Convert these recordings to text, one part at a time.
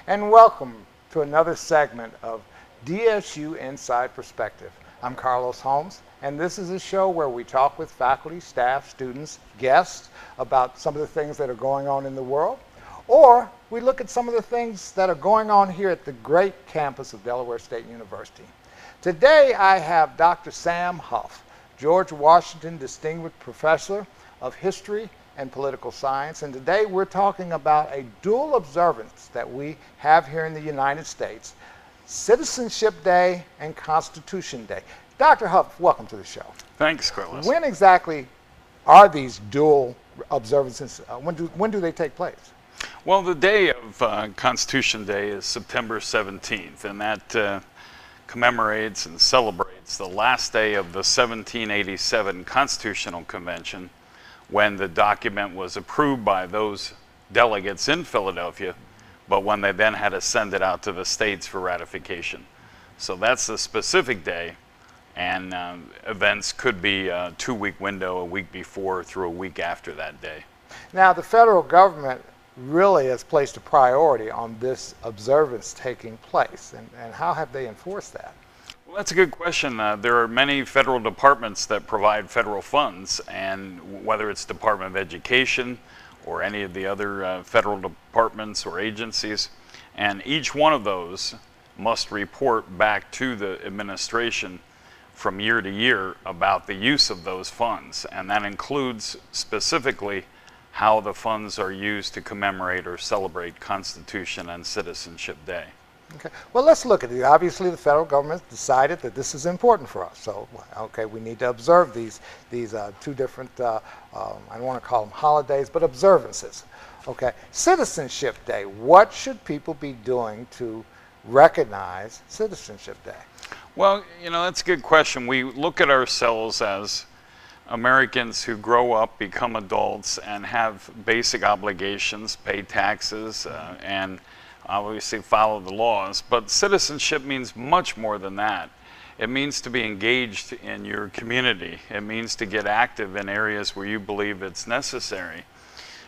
and welcome to another segment of DSU Inside Perspective. I'm Carlos Holmes, and this is a show where we talk with faculty, staff, students, guests about some of the things that are going on in the world, or we look at some of the things that are going on here at the great campus of Delaware State University. Today I have Dr. Sam Hoff, George Washington Distinguished Professor of History and Political Science, and today we're talking about a dual observance that we have here in the United States, Citizenship Day and Constitution Day. Dr. Hoff, welcome to the show. Thanks, Carlos. When exactly are these dual observances? When do they take place? Well, the day of Constitution Day is September 17th, and that commemorates and celebrates the last day of the 1787 Constitutional Convention, when the document was approved by those delegates in Philadelphia, but when they then had to send it out to the states for ratification. So that's the specific day, and events could be a 2-week window, a week before through a week after that day. Now, the federal government really has placed a priority on this observance taking place, and how have they enforced that? Well, that's a good question. There are many federal departments that provide federal funds, and whether it's Department of Education or any of the other federal departments or agencies, and each one of those must report back to the administration from year to year about the use of those funds, and that includes specifically how the funds are used to commemorate or celebrate Constitution and Citizenship Day. Okay. Well, let's look at it. Obviously, the federal government decided that this is important for us. So, okay, we need to observe these two different, I don't want to call them holidays, but observances. Okay. Citizenship Day. What should people be doing to recognize Citizenship Day? Well, you know, that's a good question. We look at ourselves as Americans who grow up, become adults, and have basic obligations, pay taxes, and obviously follow the laws, but citizenship means much more than that. It means to be engaged in your community. It means to get active in areas where you believe it's necessary.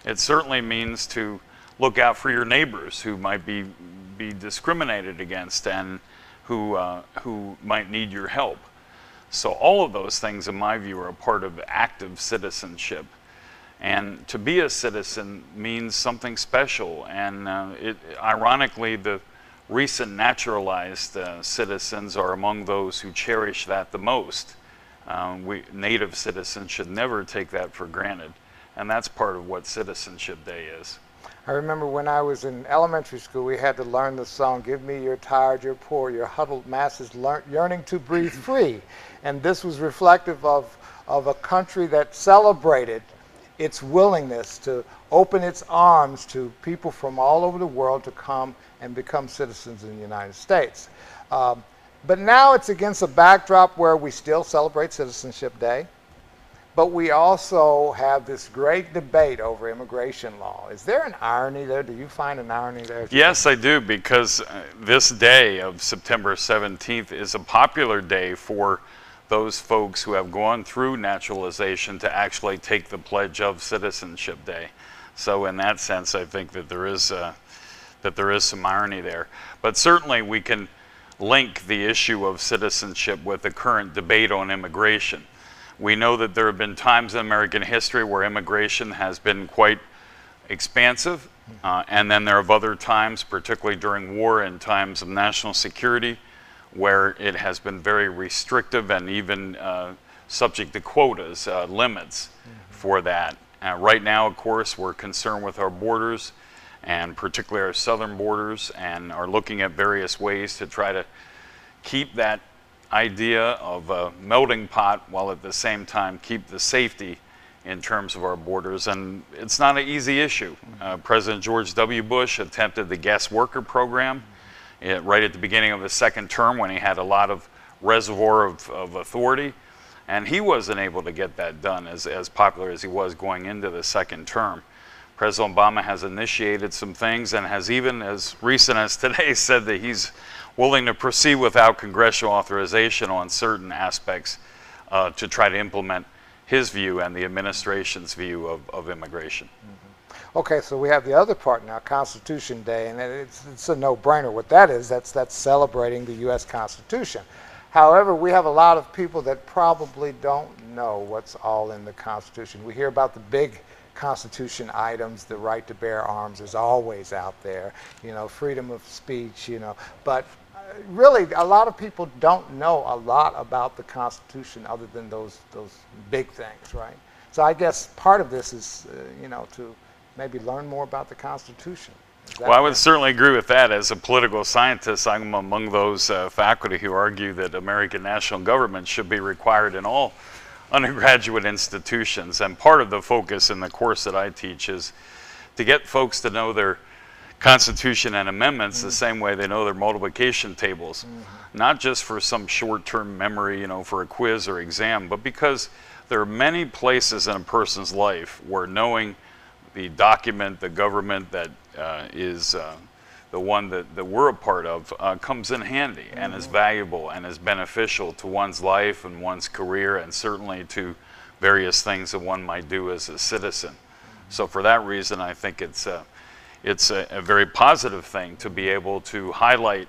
It certainly means to look out for your neighbors who might be discriminated against and who might need your help. So all of those things, in my view, are a part of active citizenship. And to be a citizen means something special, and ironically, the recent naturalized citizens are among those who cherish that the most. Native citizens should never take that for granted, and that's part of what Citizenship Day is. I remember when I was in elementary school, we had to learn the song, "Give me your tired, your poor, your huddled masses yearning to breathe free." And this was reflective of a country that celebrated its willingness to open its arms to people from all over the world to come and become citizens in the United States. But now it's against a backdrop where we still celebrate Citizenship Day, but we also have this great debate over immigration law. Is there an irony there? Do you find an irony there? Yes, I do, because this day of September 17th is a popular day for those folks who have gone through naturalization to actually take the pledge of Citizenship Day. So in that sense, I think that there is some irony there. But certainly we can link the issue of citizenship with the current debate on immigration. We know that there have been times in American history where immigration has been quite expansive, and then there are other times, particularly during war and times of national security, where it has been very restrictive and even subject to quotas, limits for that. Right now, of course, we're concerned with our borders, and particularly our southern borders, and are looking at various ways to try to keep that idea of a melting pot while at the same time keep the safety in terms of our borders. And it's not an easy issue. President George W. Bush attempted the guest worker program right at the beginning of his second term when he had a lot of reservoir of authority, and he wasn't able to get that done as popular as he was going into the second term. President Obama has initiated some things and has even as recent as today said that he's willing to proceed without congressional authorization on certain aspects to try to implement his view and the administration's view of immigration. Mm-hmm. Okay, so we have the other part now, Constitution Day, and it's a no-brainer. What that is, that's celebrating the U.S. Constitution. However, we have a lot of people that probably don't know what's all in the Constitution. We hear about the big Constitution items. The right to bear arms is always out there, you know, freedom of speech, you know, but really a lot of people don't know a lot about the Constitution other than those big things, right? So I guess part of this is, you know, to maybe learn more about the Constitution. Well, I would certainly agree with that. As a political scientist, I'm among those faculty who argue that American national government should be required in all undergraduate institutions. And part of the focus in the course that I teach is to get folks to know their Constitution and amendments the same way they know their multiplication tables. Not just for some short-term memory, you know, for a quiz or exam, but because there are many places in a person's life where knowing the document, the government that is the one that we're a part of comes in handy and is valuable and is beneficial to one's life and one's career, and certainly to various things that one might do as a citizen. So for that reason, I think it's a very positive thing to be able to highlight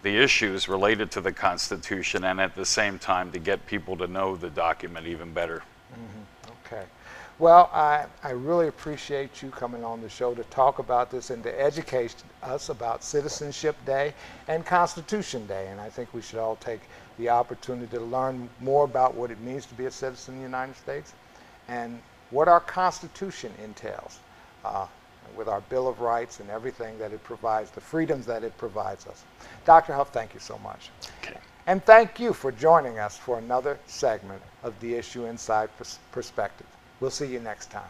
the issues related to the Constitution and at the same time to get people to know the document even better. Okay. Well, I really appreciate you coming on the show to talk about this and to educate us about Citizenship Day and Constitution Day. And I think we should all take the opportunity to learn more about what it means to be a citizen in the United States and what our Constitution entails with our Bill of Rights and everything that it provides, the freedoms that it provides us. Dr. Hoff, thank you so much. Okay. And thank you for joining us for another segment of DSU Inside Perspective. We'll see you next time.